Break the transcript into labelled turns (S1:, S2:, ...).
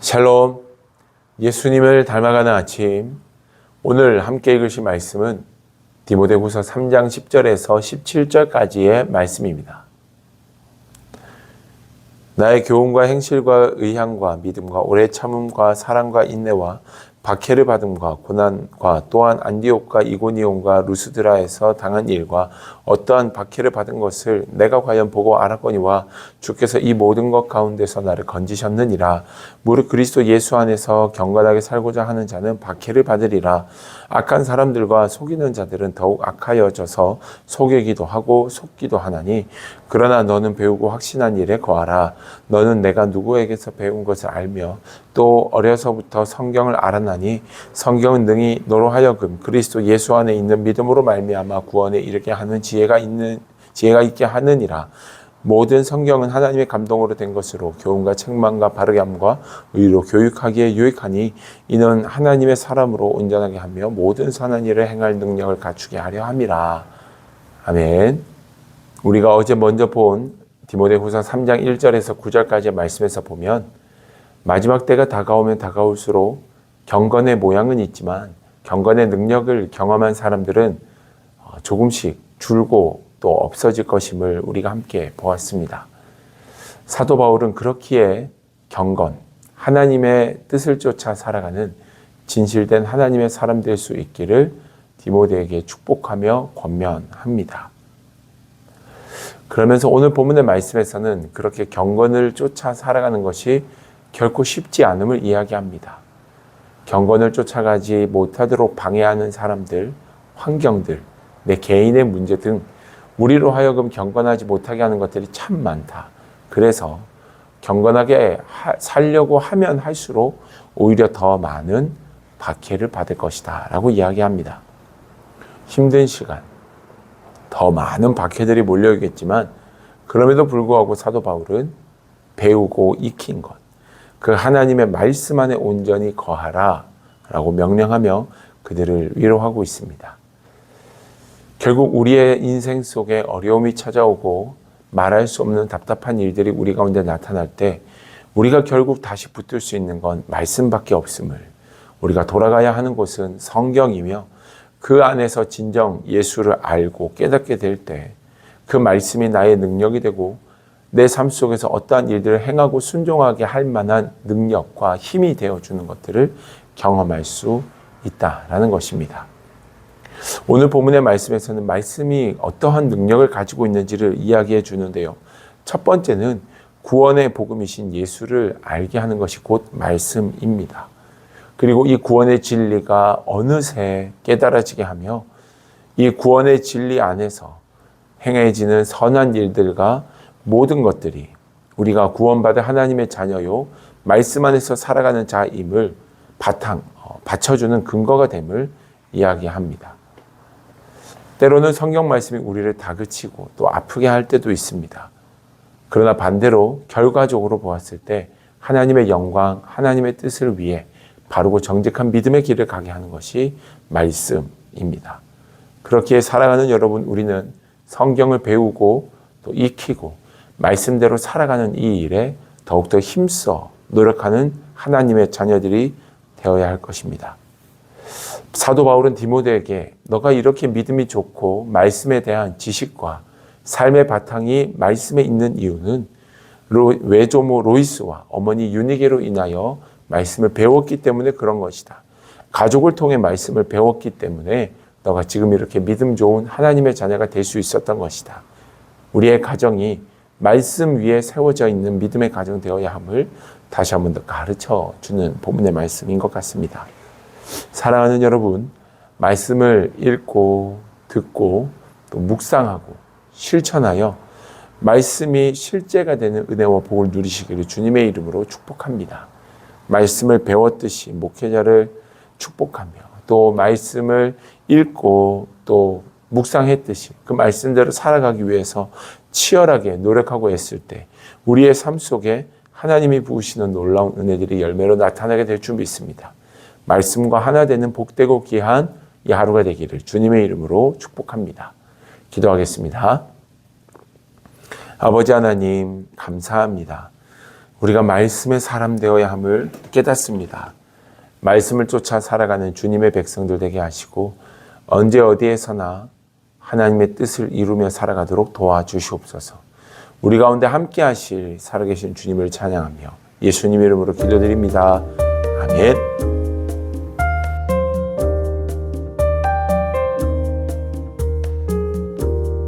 S1: 샬롬, 예수님을 닮아가는 아침. 오늘 함께 읽으실 말씀은 디모데후서 3장 10절에서 17절까지의 말씀입니다. 나의 교훈과 행실과 의향과 믿음과 오래 참음과 사랑과 인내와 박해를 받음과 고난과 또한 안디옥과 이고니온과 루스드라에서 당한 일과 어떠한 박해를 받은 것을 내가 과연 보고 알았거니와 주께서 이 모든 것 가운데서 나를 건지셨느니라. 무릇 그리스도 예수 안에서 경건하게 살고자 하는 자는 박해를 받으리라. 악한 사람들과 속이는 자들은 더욱 악하여져서 속이기도 하고 속기도 하나니 그러나 너는 배우고 확신한 일에 거하라. 너는 내가 누구에게서 배운 것을 알며 또 어려서부터 성경을 알았나니 성경은 능히 너로 하여금 그리스도 예수 안에 있는 믿음으로 말미암아 구원에 이르게 하는 지혜가 있게 하느니라. 모든 성경은 하나님의 감동으로 된 것으로 교훈과 책망과 바르게 함과 의로 교육하기에 유익하니 이는 하나님의 사람으로 온전하게 하며 모든 선한 일을 행할 능력을 갖추게 하려 함이라. 아멘. 우리가 어제 먼저 본 디모데후서 3장 1절에서 9절까지의 말씀에서 보면 마지막 때가 다가오면 다가올수록 경건의 모양은 있지만 경건의 능력을 경험한 사람들은 조금씩 줄고 또 없어질 것임을 우리가 함께 보았습니다. 사도 바울은 그렇기에 경건, 하나님의 뜻을 쫓아 살아가는 진실된 하나님의 사람 될 수 있기를 디모데에게 축복하며 권면합니다. 그러면서 오늘 본문의 말씀에서는 그렇게 경건을 쫓아 살아가는 것이 결코 쉽지 않음을 이야기합니다. 경건을 쫓아가지 못하도록 방해하는 사람들, 환경들, 내 개인의 문제 등 우리로 하여금 경건하지 못하게 하는 것들이 참 많다. 그래서 경건하게 살려고 하면 할수록 오히려 더 많은 박해를 받을 것이다 라고 이야기합니다. 힘든 시간, 더 많은 박해들이 몰려오겠지만 그럼에도 불구하고 사도 바울은 배우고 익힌 것, 그 하나님의 말씀 안에 온전히 거하라 라고 명령하며 그들을 위로하고 있습니다. 결국 우리의 인생 속에 어려움이 찾아오고 말할 수 없는 답답한 일들이 우리 가운데 나타날 때 우리가 결국 다시 붙들 수 있는 건 말씀밖에 없음을, 우리가 돌아가야 하는 곳은 성경이며 그 안에서 진정 예수를 알고 깨닫게 될 때 그 말씀이 나의 능력이 되고 내 삶 속에서 어떠한 일들을 행하고 순종하게 할 만한 능력과 힘이 되어주는 것들을 경험할 수 있다라는 것입니다. 오늘 본문의 말씀에서는 말씀이 어떠한 능력을 가지고 있는지를 이야기해 주는데요. 첫 번째는 구원의 복음이신 예수를 알게 하는 것이 곧 말씀입니다. 그리고 이 구원의 진리가 어느새 깨달아지게 하며 이 구원의 진리 안에서 행해지는 선한 일들과 모든 것들이 우리가 구원받은 하나님의 자녀요 말씀 안에서 살아가는 자임을 받쳐주는 근거가 됨을 이야기합니다. 때로는 성경 말씀이 우리를 다그치고 또 아프게 할 때도 있습니다. 그러나 반대로 결과적으로 보았을 때 하나님의 영광, 하나님의 뜻을 위해 바르고 정직한 믿음의 길을 가게 하는 것이 말씀입니다. 그렇게 살아가는 여러분, 우리는 성경을 배우고 또 익히고 말씀대로 살아가는 이 일에 더욱더 힘써 노력하는 하나님의 자녀들이 되어야 할 것입니다. 사도 바울은 디모데에게 너가 이렇게 믿음이 좋고 말씀에 대한 지식과 삶의 바탕이 말씀에 있는 이유는 외조모 로이스와 어머니 유니게로 인하여 말씀을 배웠기 때문에 그런 것이다. 가족을 통해 말씀을 배웠기 때문에 너가 지금 이렇게 믿음 좋은 하나님의 자녀가 될 수 있었던 것이다. 우리의 가정이 말씀 위에 세워져 있는 믿음의 가정 되어야 함을 다시 한번 더 가르쳐 주는 본문의 말씀인 것 같습니다. 사랑하는 여러분, 말씀을 읽고 듣고 또 묵상하고 실천하여 말씀이 실제가 되는 은혜와 복을 누리시기를 주님의 이름으로 축복합니다. 말씀을 배웠듯이 목회자를 축복하며 또 말씀을 읽고 또 묵상했듯이 그 말씀대로 살아가기 위해서 치열하게 노력하고 애쓸 때 우리의 삶 속에 하나님이 부으시는 놀라운 은혜들이 열매로 나타나게 될 줄 믿습니다. 말씀과 하나 되는 복되고 귀한 이 하루가 되기를 주님의 이름으로 축복합니다. 기도하겠습니다. 아버지 하나님 감사합니다. 우리가 말씀의 사람 되어야 함을 깨닫습니다. 말씀을 쫓아 살아가는 주님의 백성들 되게 하시고 언제 어디에서나 하나님의 뜻을 이루며 살아가도록 도와주시옵소서. 우리 가운데 함께 하실 살아계신 주님을 찬양하며 예수님 이름으로 기도드립니다. 아멘.